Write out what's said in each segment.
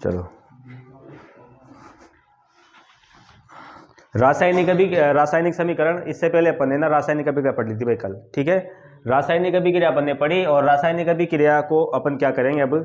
चलो रासायनिक समीकरण, इससे पहले अपन ने ना रासायनिक अभिक्रिया पढ़ ली थी भाई कल, ठीक है। रासायनिक अभिक्रिया अपन ने पढ़ी और रासायनिक अभिक्रिया को अपन क्या करेंगे, अब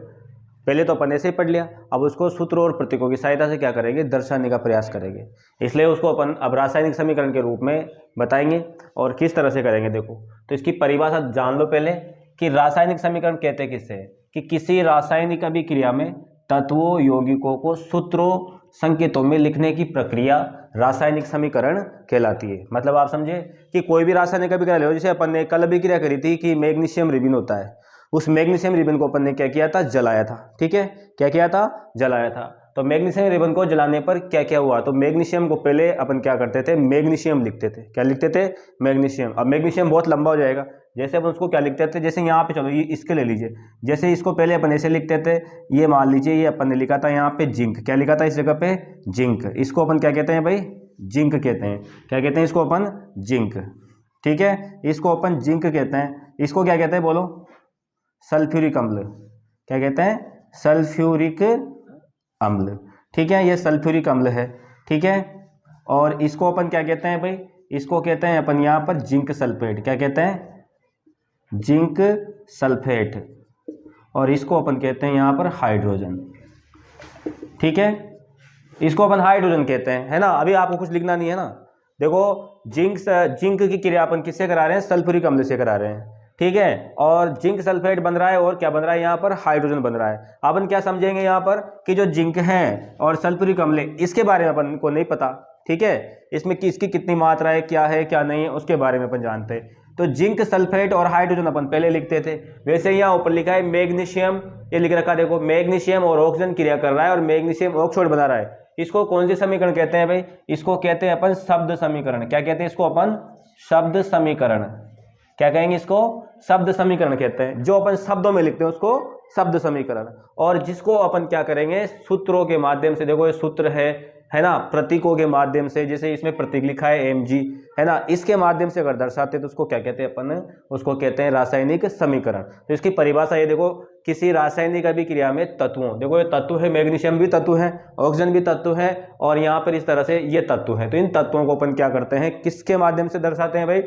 पहले तो अपन ऐसे ही पढ़ लिया, अब उसको सूत्र और प्रतीकों की सहायता से क्या करेंगे, दर्शाने का प्रयास करेंगे। इसलिए उसको अपन अब रासायनिक समीकरण के रूप में बताएंगे। और किस तरह से करेंगे देखो, तो इसकी परिभाषा जान लो पहले कि रासायनिक समीकरण कहते हैं किससे, कि किसी रासायनिक अभिक्रिया में तत्वों यौगिकों को सूत्रों संकेतों में लिखने की प्रक्रिया रासायनिक समीकरण कहलाती है। मतलब आप समझे कि कोई भी रासायनिक अभिक्रिया ले लो, जैसे अपन ने कल अभिक्रिया करी थी कि मैग्नीशियम रिबिन होता है, उस मैग्नीशियम रिबन को अपन ने क्या किया था, जलाया था, ठीक है। क्या किया था, जलाया था। तो मैग्नीशियम रिबन को जलाने पर क्या क्या हुआ, तो मैग्नीशियम को पहले अपन क्या करते थे, मैग्नीशियम लिखते थे। क्या लिखते थे, मैग्नीशियम। अब मैग्नीशियम बहुत लंबा हो जाएगा, जैसे अपन उसको क्या लिखते थे, जैसे यहाँ पे चलो ये इसके ले लीजिए, जैसे इसको पहले अपन ऐसे लिखते थे, ये मान लीजिए ये अपन ने लिखा था यहाँ पे जिंक, क्या लिखा था इस जगह पे, जिंक। इसको अपन क्या कहते हैं भाई, जिंक कहते हैं। क्या कहते हैं इसको अपन, जिंक, ठीक है। इसको अपन जिंक कहते हैं। इसको क्या कहते हैं बोलो, सल्फ्यूरिक अम्ल। क्या कहते हैं, सल्फ्यूरिक अम्ल, ठीक है। ये सल्फ्यूरिक अम्ल है, ठीक है। और इसको अपन क्या कहते हैं भाई, इसको कहते हैं अपन यहाँ पर जिंक सल्फेट। क्या कहते हैं, जिंक सल्फेट। और इसको अपन कहते हैं यहाँ पर हाइड्रोजन, ठीक है। इसको अपन हाइड्रोजन कहते हैं, है ना। अभी आपको कुछ लिखना नहीं है ना। देखो जिंक की क्रिया अपन किससे करा रहे हैं, सल्फ्यूरिक अम्ल से करा रहे हैं, ठीक है। और जिंक सल्फेट बन रहा है और क्या बन रहा है यहाँ पर, हाइड्रोजन बन रहा है। अपन क्या समझेंगे यहाँ पर कि जो जिंक है और सल्फ्यूरिक अम्ल, इसके बारे में अपन को नहीं पता, ठीक है। इसमें किसकी कितनी मात्रा है, क्या नहीं है, उसके बारे में अपन जानते हैं। तो जिंक सल्फेट और हाइड्रोजन अपन पहले लिखते थे। वैसे यहाँ ऊपर लिखा है मैग्नीशियम, ये लिख रखा देखो, मैग्नीशियम और ऑक्सीजन क्रिया कर रहा है और मैग्नीशियम ऑक्साइड बना रहा है। इसको कौन सी समीकरण कहते हैं भाई, इसको कहते हैं अपन शब्द समीकरण। क्या कहते हैं इसको अपन, शब्द समीकरण। क्या कहेंगे इसको, शब्द समीकरण कहते हैं। जो अपन शब्दों में लिखते हैं उसको शब्द समीकरण। और जिसको अपन क्या करेंगे, सूत्रों के माध्यम से, देखो ये सूत्र है ना, प्रतीकों के माध्यम से, जैसे इसमें प्रतीक लिखा है mg, है ना, इसके माध्यम से अगर दर्शाते हैं तो उसको क्या कहते हैं अपन, उसको कहते हैं रासायनिक समीकरण। तो इसकी परिभाषा ये देखो, किसी रासायनिक अभिक्रिया में तत्वों, देखो ये तत्व है, मैग्नीशियम भी तत्व है, ऑक्सीजन भी तत्व है, और यहाँ पर इस तरह से ये तत्व है। तो इन तत्वों को अपन क्या करते हैं, किसके माध्यम से दर्शाते हैं भाई,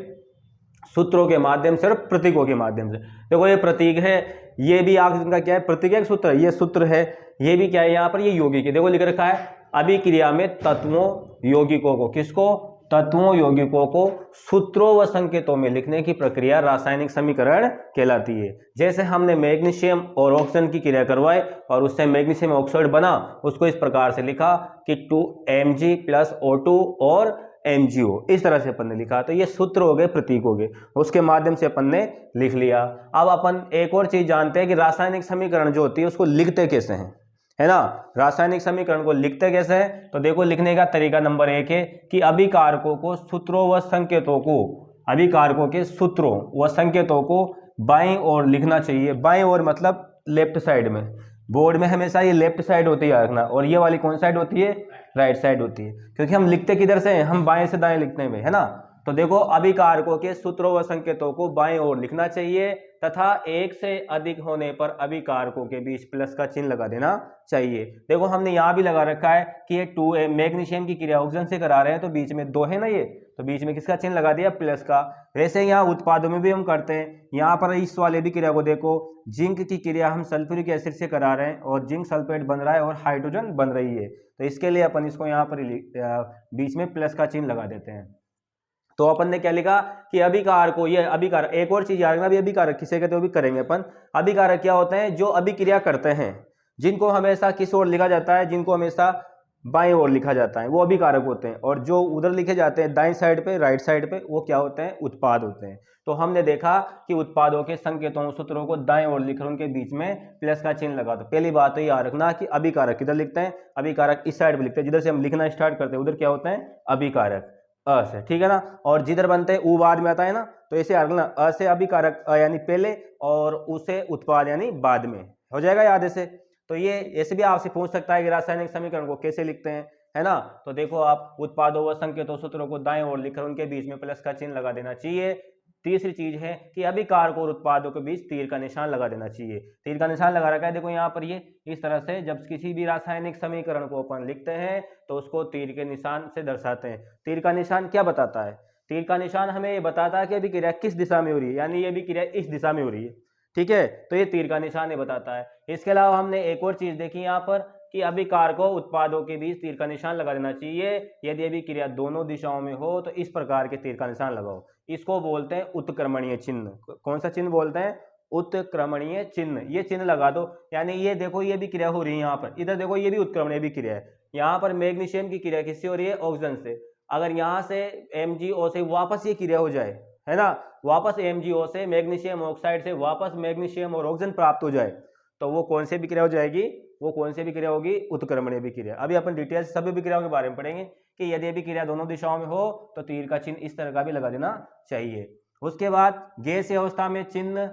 सूत्रों के माध्यम से और प्रतीकों के माध्यम से। देखो ये प्रतीक है, ये भी ऑक्सीजन का क्या है, प्रतीक है, सूत्र, ये सूत्र है, ये भी क्या है यहाँ पर, ये यौगिक है। देखो लिख रखा है अभिक्रिया में तत्वों यौगिकों को, किसको, तत्वों यौगिकों को सूत्रों व संकेतों में लिखने की प्रक्रिया रासायनिक समीकरण कहलाती है। जैसे हमने मैग्नीशियम और ऑक्सीजन की क्रिया करवाई और उससे मैग्नीशियम ऑक्साइड बना, उसको इस प्रकार से लिखा कि 2Mg + O2 और MgO, इस तरह से अपन ने लिखा। तो ये सूत्र हो गए, प्रतीक हो गए, उसके माध्यम से अपन ने लिख लिया। अब अपन एक और चीज जानते हैं कि रासायनिक समीकरण जो होती है उसको लिखते कैसे हैं, है ना। रासायनिक समीकरण को लिखते कैसे हैं, तो देखो लिखने का तरीका नंबर 1 है कि अभिकारकों को सूत्रों व संकेतों को, अभिकारकों के सूत्रों व संकेतों को बाईं ओर लिखना चाहिए। बाईं ओर मतलब लेफ्ट साइड में, बोर्ड में हमेशा ये लेफ्ट साइड होती है रखना, और ये वाली कौन साइड होती है, राइट साइड होती है, क्योंकि हम लिखते किधर से हैं, हम बाएं से दाएं लिखते हैं, है ना। तो देखो अभिकारकों के सूत्रों व संकेतों को बाएं ओर लिखना चाहिए तथा एक से अधिक होने पर अभिकारकों के बीच प्लस का चिन्ह लगा देना चाहिए। देखो हमने यहाँ भी लगा रखा है कि ये 2 मैग्नीशियम की क्रिया ऑक्सीजन से करा रहे हैं, तो बीच में 2 है ना ये, तो बीच में किसका चिन्ह लगा दिया, प्लस का। वैसे यहाँ उत्पादों में भी हम करते हैं, यहाँ पर इस वाले भी क्रिया को देखो, जिंक की क्रिया हम सल्फ्यूरिक एसिड से करा रहे हैं और जिंक सल्फेट बन रहा है और हाइड्रोजन बन रही है, तो इसके लिए अपन इसको यहाँ पर बीच में प्लस का चिन्ह लगा देते हैं। तो अपन ने क्या लिखा कि अभिकारक को, ये अभिकारक, एक और चीज याद रखना, अभी अभिकारक किसे कहते हैं वो भी करेंगे अपन। अभिकारक क्या होते हैं, जो अभिक्रिया करते हैं, जिनको हमेशा किस ओर लिखा जाता है, जिनको हमेशा बाएं ओर लिखा जाता है, वो अभिकारक होते हैं। और जो उधर लिखे जाते हैं दाएं साइड पे, राइट साइड पे, वो क्या होते हैं, उत्पाद होते हैं। तो हमने देखा कि उत्पादों के संकेतों सूत्रों को दाएं ओर लिख, उनके बीच में प्लस का चिन्ह लगा दो। पहली बात तो याद रखना कि अभिकारक किधर लिखते हैं, अभिकारक इस साइड पे लिखते हैं, जिधर से हम लिखना स्टार्ट करते हैं उधर क्या होते हैं, अभिकारक, अ से, ठीक है ना। और जिधर बनते हैं उ बाद में आता है ना, तो ऐसे याद रखना, अ से अभिकारक, अ यानी पहले, और उसे उत्पाद यानी बाद में, हो जाएगा याद ऐसे। तो ये ऐसे भी आपसे पूछ सकता है कि रासायनिक समीकरण को कैसे लिखते हैं, है ना। तो देखो आप उत्पादों व संकेतों सूत्रों को दाएं ओर लिखकर उनके बीच में प्लस का चिन्ह लगा देना चाहिए। तीसरी चीज है कि अभिकारक और उत्पादों के बीच तीर का निशान लगा देना चाहिए। तीर का निशान लगा रखा है, देखो यहाँ पर ये इस तरह से जब किसी भी रासायनिक समीकरण को अपन लिखते हैं तो उसको तीर के निशान से दर्शाते हैं। तीर का निशान क्या बताता है? तीर का निशान हमें ये बताता है कि अभिक्रिया किस दिशा में हो रही है, यानी ये अभिक्रिया इस दिशा में हो रही है, ठीक है, तो ये तीर का निशान ये बताता है। इसके अलावा हमने एक और चीज देखी यहाँ पर कि अभिकारकों उत्पादों के बीच तीर का निशान लगा देना चाहिए। यदि अभिक्रिया दोनों दिशाओं में हो तो इस प्रकार के तीर का निशान लगाओ। इसको बोलते हैं उत्क्रमणीय चिन्ह। कौन सा चिन्ह बोलते हैं? उत्क्रमणीय चिन्ह। ये चिन्ह लगा दो, यानी ये देखो ये भी क्रिया हो रही है यहाँ पर, इधर देखो ये भी उत्क्रमणीय भी क्रिया है। यहाँ पर मैग्नीशियम की क्रिया किससे हो रही है? ऑक्सीजन से। अगर यहाँ से MgO से वापस ये क्रिया हो जाए, है ना, वापस MgO से मैग्नीशियम ऑक्साइड से वापस मैग्नीशियम और ऑक्सीजन प्राप्त हो जाए, तो वो कौन से विक्रिया हो जाएगी? वो कौन सी विक्रिया होगी? उत्क्रमणीय विक्रिया। अभी अपन डिटेल सभी विक्रियाओं के बारे में पढ़ेंगे कि यदि विक्रिया दोनों दिशाओं में हो तो तीर का चिन्ह इस तरह का भी लगा देना चाहिए। उसके बाद गैसीय अवस्था में चिन्ह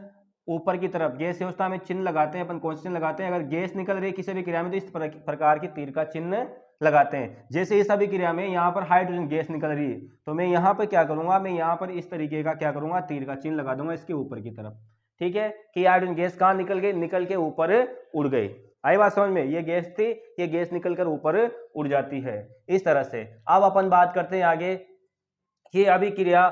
ऊपर की तरफ, गैसीय अवस्था में चिन्ह लगाते हैं अपन। कौन से चिन्ह लगाते हैं? अगर गैस निकल रही है किसी भी क्रिया में तो इस प्रकार की तीर का चिन्ह लगाते हैं। जैसे इस अभिक्रिया में यहाँ पर हाइड्रोजन गैस निकल रही है तो मैं यहाँ पर क्या करूंगा? मैं यहाँ पर इस तरीके का क्या करूंगा? तीर का चिन्ह लगा दूंगा इसके ऊपर की तरफ, ठीक है, कि हाइड्रोजन गैस कहाँ निकल गई? निकल के ऊपर उड़ गई। आई बात समझ में? ये गैस थी, ये गैस निकलकर ऊपर उड़ जाती है इस तरह से। अब अपन बात करते हैं आगे कि अभिक्रिया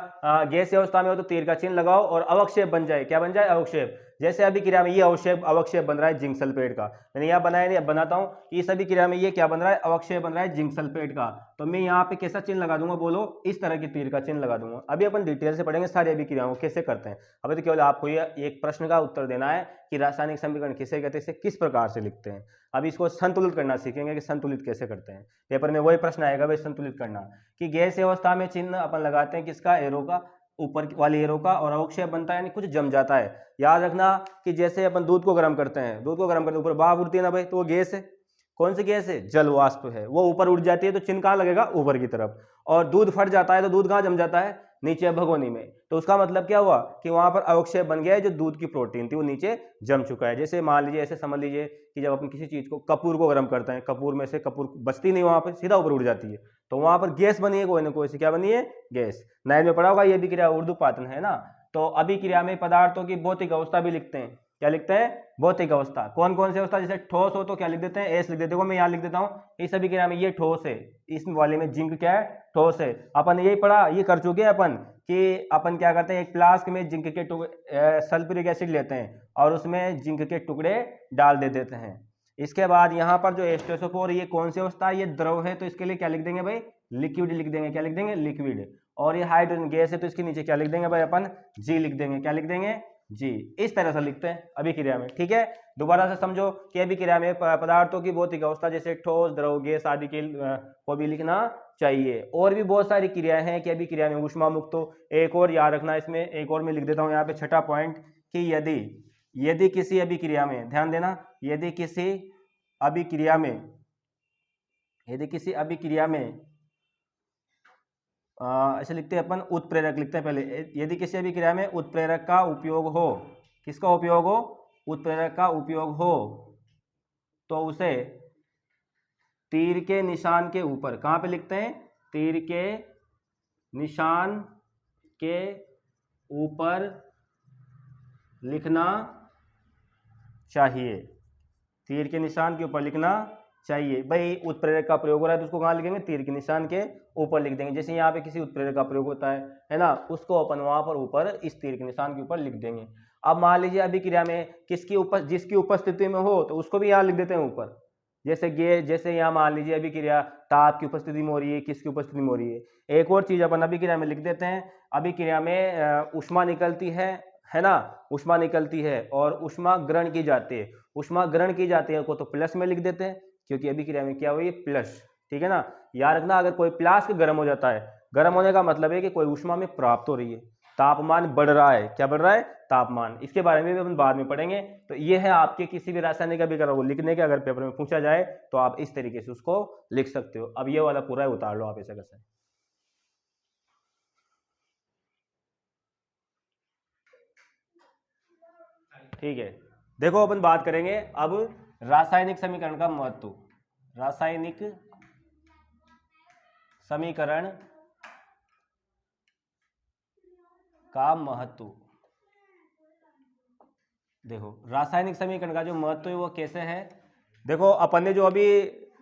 गैसीय अवस्था में हो तो तीर का चिन्ह लगाओ और अवक्षेप बन जाए। क्या बन जाए? अवक्षेप। जैसे अभिक्रिया में ये अवक्षेप बन रहा है जिंक सल्फेट का, मैंने यहाँ बनाया नहीं, अब बनाता हूँ कि इस अभिक्रिया में ये क्या बन रहा है? अवक्षेप बन रहा है जिंक सल्फेट का। तो मैं यहाँ पे कैसा चिन्ह लगा दूंगा? बोलो, इस तरह की तीर का चिन्ह लगा दूंगा। अभी अपन डिटेल से पढ़ेंगे सारी अभिक्रियाओं को कैसे करते हैं। अभी तो केवल आपको ये एक प्रश्न का उत्तर देना है कि रासायनिक समीकरण किसे कहते हैं, इसे किस प्रकार से लिखते हैं। अभी इसको संतुलित करना सीखेंगे कि संतुलित कैसे करते हैं। पेपर में वही प्रश्न आएगा भाई, संतुलित करना, कि गैसीय अवस्था में चिन्ह अपन लगाते हैं किसका? एरो का, ऊपर वाली एरो का, और अवक्षेप बनता है यानी कुछ जम जाता है। याद रखना कि जैसे अपन दूध को गर्म करते हैं, दूध को गर्म करते ऊपर भाप उड़ती है ना भाई, तो वो गैस है। कौन सी गैस है? जल वाष्प है। वो ऊपर उड़ जाती है तो चिन्ह कहाँ लगेगा? ऊपर की तरफ। और दूध फट जाता है तो दूध कहाँ जम जाता है? नीचे भगोनी में। तो उसका मतलब क्या हुआ कि वहां पर अवक्षेप बन गया है, जो दूध की प्रोटीन थी वो नीचे जम चुका है। जैसे मान लीजिए, ऐसे समझ लीजिए कि जब अपन किसी चीज को, कपूर को गर्म करते हैं, कपूर में से कपूर बचती नहीं, वहां पर सीधा ऊपर उड़ जाती है, तो वहां पर गैस बनी है, कोई ना कोई सी क्या बनी है? गैस। नाइन में पढ़ा होगा, ये भी क्रिया उर्दू पातन है ना। तो अभिक्रिया में पदार्थों की भौतिक अवस्था भी लिखते हैं। क्या लिखते हैं? भौतिक अवस्था। कौन कौन सी अवस्था? जैसे ठोस हो तो क्या लिख देते हैं? एस लिख देते हैं। मैं यहाँ लिख देता हूँ, इस अभिक्रिया में ये ठोस है, इस वाले में जिंक क्या है? ठोस है। अपन यही पढ़ा, ये कर चुके हैं अपन, कि अपन क्या करते हैं, एक फ्लास्क में जिंक के टुकड़े, सल्फ्यूरिक एसिड लेते हैं और उसमें जिंक के टुकड़े डाल देते हैं। इसके बाद यहाँ पर जो H2SO4, ये कौन सी अवस्था है? ये द्रव है, तो इसके लिए क्या लिख देंगे भाई? लिक्विड लिख देंगे। क्या लिख देंगे? लिक्विड। और ये हाइड्रोजन गैस है तो इसके नीचे क्या लिख देंगे भाई? अपन G लिख देंगे। क्या लिख देंगे? G। इस तरह से लिखते हैं अभिक्रिया में, ठीक है। दोबारा से समझो कि अभिक्रिया में पदार्थों की भौतिक अवस्था जैसे ठोस, द्रव, गैस आदि के को भी लिखना चाहिए। और भी बहुत सारी क्रियाएं हैं कि अभिक्रिया में ऊष्मा मुक्त हो। एक और याद रखना, इसमें एक और मैं लिख देता हूँ यहाँ पे, छठा पॉइंट, कि यदि किसी अभिक्रिया में, ध्यान देना, यदि किसी अभिक्रिया में ऐसे लिखते हैं अपन, उत्प्रेरक लिखते हैं पहले। यदि किसी अभिक्रिया में उत्प्रेरक का उपयोग हो, किसका उपयोग हो? उत्प्रेरक का उपयोग हो, तो उसे तीर के निशान के ऊपर, कहाँ पे लिखते हैं? तीर के निशान के ऊपर लिखना चाहिए। तीर के निशान के ऊपर लिखना चाहिए। भाई उत्प्रेरक का प्रयोग हो रहा है तो उसको कहाँ लिखेंगे? तीर के निशान के ऊपर लिख देंगे। जैसे यहाँ पे किसी उत्प्रेरक का प्रयोग होता है ना, उसको अपन वहां पर ऊपर इस तीर के निशान के ऊपर लिख देंगे। अब मान लीजिए अभिक्रिया में जिसकी उपस्थिति में हो तो उसको भी यहाँ लिख देते हैं ऊपर। जैसे यहाँ मान लीजिए अभिक्रिया ताप की उपस्थिति में हो रही है, किसकी उपस्थिति में हो रही है। एक और चीज अपन अभिक्रिया में लिख देते हैं, अभिक्रिया में ऊष्मा निकलती है ना, ऊष्मा निकलती है और ऊष्मा ग्रहण की जाती है। ऊष्मा ग्रहण की जाती है को तो प्लस में लिख देते हैं, क्योंकि अभिक्रिया में क्या हुई है? प्लस, ठीक है ना। याद रखना, अगर कोई फ्लास्क गर्म हो जाता है, गर्म होने का मतलब है कि कोई ऊष्मा में प्राप्त हो रही है, तापमान बढ़ रहा है। क्या बढ़ रहा है? तापमान। इसके बारे में भी अपन बाद में पढ़ेंगे। तो ये है आपके किसी भी रासायनिक अभिक्रिया को लिखने के, अगर पेपर में पूछा जाए तो आप इस तरीके से उसको लिख सकते हो। अब ये वाला पूरा उतार लो आप ऐसा कैसे, ठीक है। देखो अपन बात करेंगे अब रासायनिक समीकरण का महत्व। रासायनिक समीकरण का महत्व। देखो रासायनिक समीकरण का जो महत्व है वो कैसे है। देखो अपन ने जो अभी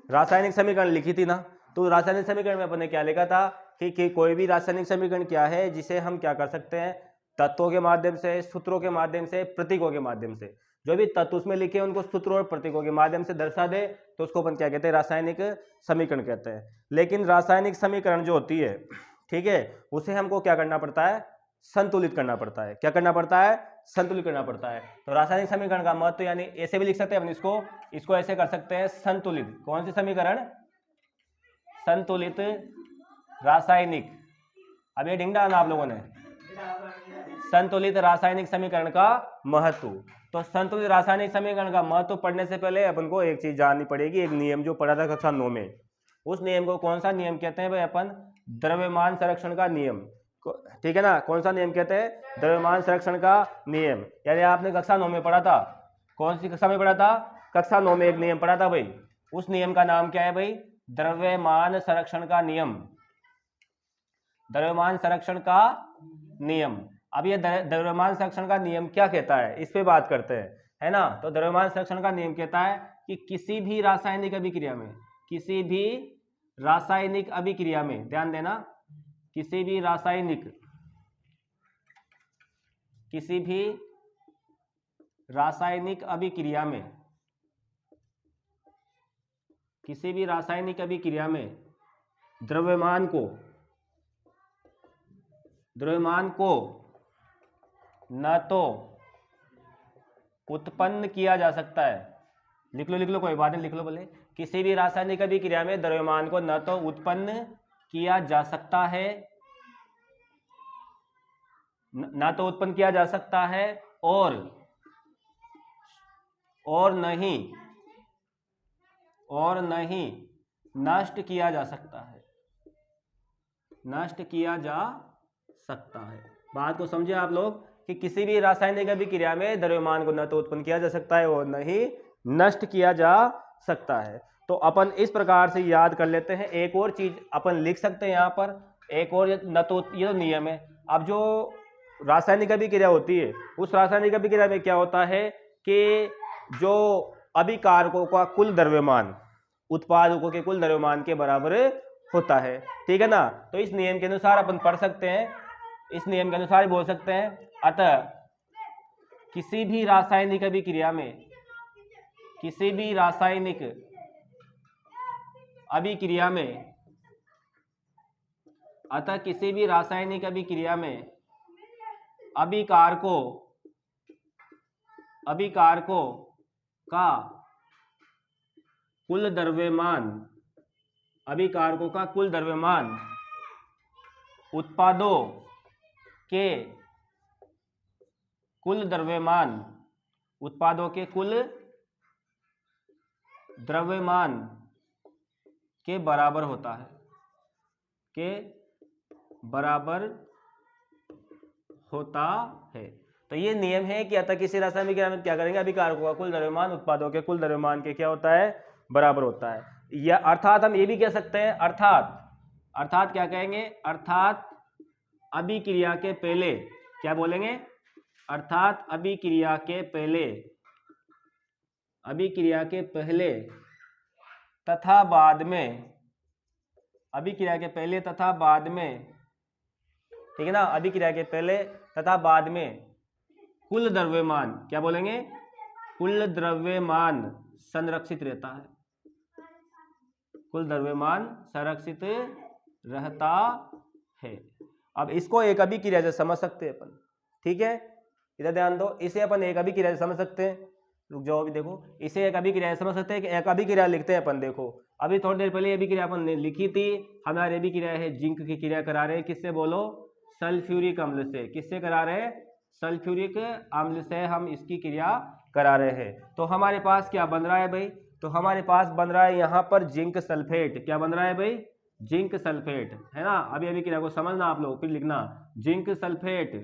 रासायनिक समीकरण लिखी थी ना, तो रासायनिक समीकरण में अपन ने क्या लिखा था कि कोई भी रासायनिक समीकरण क्या है जिसे हम क्या कर सकते हैं, तत्वों के माध्यम से, सूत्रों के माध्यम से, प्रतीकों के माध्यम से, जो भी तत्व उसमें लिखे उनको सूत्रों और प्रतीकों के माध्यम से दर्शा दे, तो उसको अपन क्या कहते हैं, रासायनिक समीकरण कहते हैं। लेकिन रासायनिक समीकरण जो होती है, ठीक है, उसे हमको क्या करना पड़ता है, संतुलित करना पड़ता है। क्या करना पड़ता है, संतुलित करना पड़ता है। तो रासायनिक समीकरण का महत्व यानी ऐसे भी लिख सकते हैं अपन इसको ऐसे कर सकते हैं, संतुलित। कौन सी समीकरण, संतुलित रासायनिक। अब ये ढिंग डालना आप लोगों ने, संतुलित रासायनिक समीकरण का महत्व। तो संतुलित रासायनिक समीकरण का महत्व पढ़ने से पहले अपन को एक चीज जाननी पड़ेगी, एक नियम जो पढ़ा था कक्षा 9 में। उस नियम को कौन सा नियम कहते हैं भाई, अपन द्रव्यमान संरक्षण का नियम, ठीक है ना। कौन सा नियम कहते हैं, द्रव्यमान संरक्षण का नियम। यानी आपने कक्षा 9 में पढ़ा था, कौन सी कक्षा में पढ़ा था, कक्षा 9 में एक नियम पढ़ा था भाई। उस नियम का नाम क्या है भाई, द्रव्यमान संरक्षण का नियम, द्रव्यमान संरक्षण का नियम। अब ये द्रव्यमान संरक्षण का नियम क्या कहता है, इस पे बात करते हैं, है ना। तो द्रव्यमान संरक्षण का नियम कहता है कि किसी भी रासायनिक अभिक्रिया में, किसी भी रासायनिक अभिक्रिया में, ध्यान देना, किसी भी रासायनिक अभिक्रिया में, किसी भी रासायनिक अभिक्रिया में द्रव्यमान को न तो उत्पन्न किया जा सकता है, लिख लो कोई बात नहीं, लिख लो बोले, किसी भी रासायनिक अभिक्रिया में द्रव्यमान को न तो उत्पन्न किया जा सकता है, ना तो उत्पन्न किया जा सकता है, और नहीं नष्ट किया जा सकता है, नष्ट किया जा सकता है। बात को समझे आप लोग कि किसी भी रासायनिक अभिक्रिया में द्रव्यमान को न तो उत्पन्न किया जा सकता है और न ही नष्ट किया जा सकता है। तो अपन इस प्रकार से याद कर लेते हैं। एक और चीज अपन लिख सकते हैं यहाँ पर, एक और, न तो ये तो नियम है। अब जो रासायनिक अभिक्रिया होती है, उस रासायनिक अभिक्रिया में क्या होता है कि जो अभिकारकों का कुल द्रव्यमान उत्पादकों के कुल द्रव्यमान के बराबर होता है, ठीक है ना। तो इस नियम के अनुसार अपन पढ़ सकते हैं, इस नियम के अनुसार बोल सकते हैं, अतः किसी भी रासायनिक अभिक्रिया में, किसी भी रासायनिक अभिक्रिया में, अतः किसी भी रासायनिक अभिक्रिया में अभिकारकों का कुल द्रव्यमान, अभिकारकों का कुल द्रव्यमान उत्पादों के कुल द्रव्यमान, उत्पादों के कुल द्रव्यमान के बराबर होता है, के बराबर होता है। तो ये नियम है कि अतः किसी रासायनिक अभिक्रिया में क्या करेंगे, अभिकारकों का कुल द्रव्यमान उत्पादों के कुल द्रव्यमान के क्या होता है, बराबर होता है। या अर्थात हम ये भी कह सकते हैं, अर्थात क्या कहेंगे, अर्थात अभिक्रिया के पहले, क्या बोलेंगे, अर्थात अभिक्रिया के पहले तथा बाद में, अभिक्रिया के पहले तथा बाद में, ठीक है ना, अभिक्रिया के पहले तथा बाद में कुल द्रव्यमान, क्या बोलेंगे, कुल द्रव्यमान संरक्षित रहता है, कुल द्रव्यमान संरक्षित रहता है। अब इसको एक अभिक्रिया से समझ सकते हैं अपन, ठीक है, इधर ध्यान दो, इसे अपन एक अभिक्रिया से समझ सकते हैं। रुक जाओ अभी देखो, इसे एक अभिक्रिया से समझ सकते हैं कि एक अभिक्रिया लिखते हैं अपन। देखो अभी थोड़ी देर पहले अभिक्रिया अपन ने लिखी थी, हमारी अभिक्रिया है जिंक की क्रिया करा रहे हैं, किससे बोलो, सल्फ्यूरिक अम्ल से। किससे करा रहे हैं, सल्फ्यूरिक अम्ल से हम इसकी क्रिया करा रहे हैं। तो हमारे पास क्या बन रहा है भाई, तो हमारे पास बन रहा है यहाँ पर जिंक सल्फेट। क्या बन रहा है भाई, जिंक सल्फेट, है ना। अभी अभिक्रिया को समझना आप लोग, फिर लिखना, जिंक सल्फेट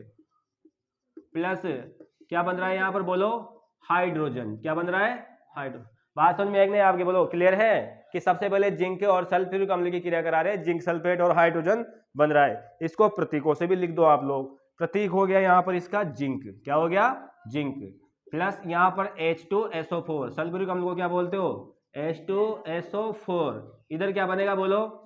प्लस क्या बन रहा है यहाँ पर बोलो, हाइड्रोजन। क्या बन रहा है, हाइड्रोजन। बात समझ में एक नहीं आपके, बोलो क्लियर है कि सबसे पहले जिंक और सल्फ्यूरिक अम्ल की क्रिया करा रहे हैं, जिंक सल्फेट और हाइड्रोजन बन रहा है। इसको प्रतीकों से भी लिख दो आप लोग, प्रतीक हो गया यहाँ पर इसका जिंक, क्या हो गया, जिंक, प्लस यहाँ पर H2SO4, सल्फ्यूरिक अम्ल को क्या बोलते हो, H2SO4, इधर क्या बनेगा बोलो,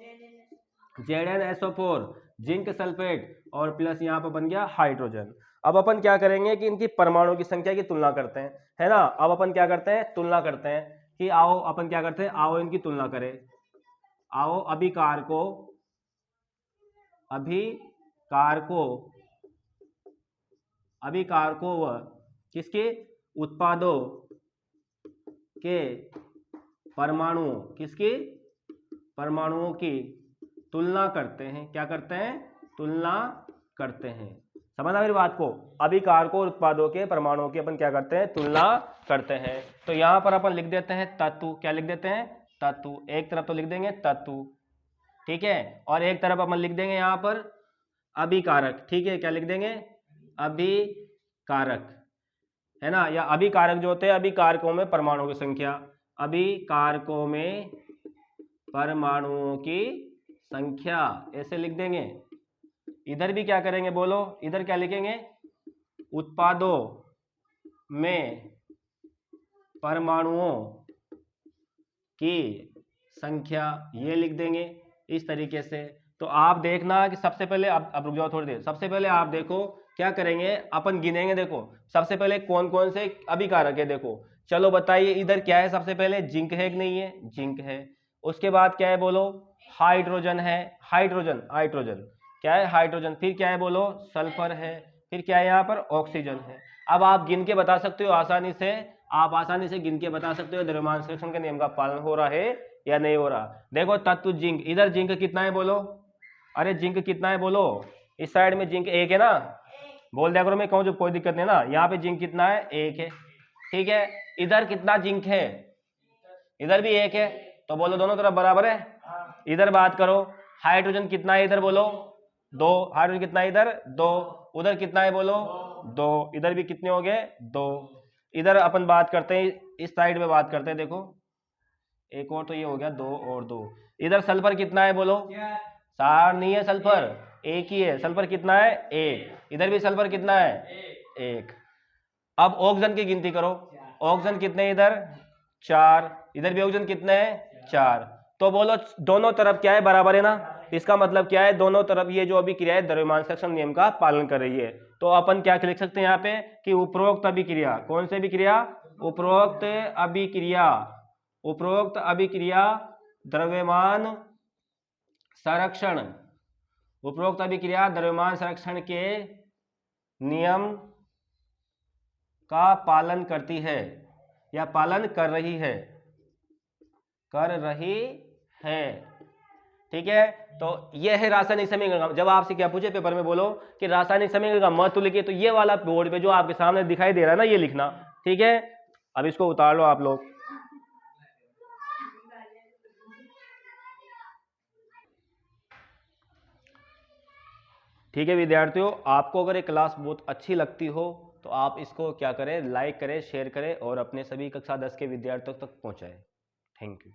ZnSO4, जिंक सल्फेट, और प्लस यहाँ पर बन गया हाइड्रोजन। अब अपन क्या करेंगे कि इनकी परमाणु की संख्या की तुलना करते हैं, है ना। अब अपन क्या करते हैं, तुलना करते हैं कि आओ अपन क्या करते हैं, आओ इनकी तुलना करें। आओ अभिकारकों व किसके उत्पादों के परमाणुओं की तुलना करते हैं, क्या करते हैं, तुलना करते हैं। समझना मेरी बात को, अभिकारकों और उत्पादों के परमाणुओं की अपन क्या करते हैं, तुलना करते हैं। तो यहां पर अपन लिख देते हैं तत्व, क्या लिख देते हैं, तत्व, एक तरफ तो लिख देंगे तत्व, ठीक है, और एक तरफ अपन लिख देंगे यहां पर अभिकारक, ठीक है, क्या लिख देंगे, अभिकारक, है ना, या अभिकारक जो होते हैं, अभिकारकों में परमाणुओं की संख्या, अभिकारकों में परमाणुओं की संख्या, ऐसे लिख देंगे। इधर भी क्या करेंगे बोलो, इधर क्या लिखेंगे, उत्पादों में परमाणुओं की संख्या, ये लिख देंगे इस तरीके से। तो आप देखना कि सबसे पहले, अब रुक जाओ थोड़ी देर, सबसे पहले आप देखो क्या करेंगे, अपन गिनेंगे, देखो सबसे पहले कौन कौन से अभिकारक है, देखो चलो बताइए, इधर क्या है, सबसे पहले जिंक है कि नहीं है, जिंक है, उसके बाद क्या है बोलो, हाइड्रोजन है, हाइड्रोजन क्या है, हाइड्रोजन, फिर क्या है बोलो, सल्फर है, फिर क्या है यहाँ पर, ऑक्सीजन है। अब आप गिन के बता सकते हो आसानी से, आप आसानी से गिन के बता सकते हो द्रव्यमान संरक्षण के नियम का पालन हो रहा है या नहीं हो रहा। देखो तत्व जिंक, इधर जिंक कितना है बोलो, अरे जिंक कितना है बोलो, इस साइड में जिंक एक है ना, बोल दिया करो, मैं कहूँ जो कोई दिक्कत नहीं ना, यहाँ पे जिंक कितना है, एक है, ठीक है, इधर कितना जिंक है, इधर भी एक है, तो बोलो दोनों तरफ बराबर है। इधर बात करो, हाइड्रोजन कितना है, इधर बोलो दो, हाइड्रोजन कितना है इधर, दो, उधर कितना है बोलो, दो, इधर भी कितने हो गए, दो। इधर अपन बात करते हैं, इस साइड में बात करते हैं, देखो एक और, तो ये हो गया दो और दो। इधर सल्फर कितना है बोलो, चार नहीं है, सल्फर एक ही है, सल्फर कितना है, एक, इधर भी सल्फर कितना है, एक। अब ऑक्सीजन की गिनती करो, ऑक्सीजन कितने इधर, चार, इधर भी ऑक्सीजन कितने हैं, चार। तो बोलो दोनों तरफ क्या है, बराबर है ना, इसका मतलब क्या है, दोनों तरफ ये जो अभिक्रिया है द्रव्यमान संरक्षण नियम का पालन कर रही है। तो अपन क्या लिख सकते हैं यहाँ पे कि उपरोक्त अभिक्रिया, कौन सी अभिक्रिया, उपरोक्त अभिक्रिया द्रव्यमान संरक्षण, उपरोक्त अभिक्रिया द्रव्यमान संरक्षण के नियम का पालन करती है या पालन कर रही है, ठीक है। तो यह है रासायनिक समीकरण। जब आपसे क्या पूछे पेपर में, बोलो कि रासायनिक समीकरण का महत्व लिखिए, तो ये वाला बोर्ड पे जो आपके सामने दिखाई दे रहा है ना, ये लिखना, ठीक है। अब इसको उतार लो आप लोग। ठीक है विद्यार्थियों, आपको अगर ये क्लास बहुत अच्छी लगती हो तो आप इसको क्या करें, लाइक करें, शेयर करें और अपने सभी कक्षा 10 के विद्यार्थियों तक पहुंचाएं। Thank you.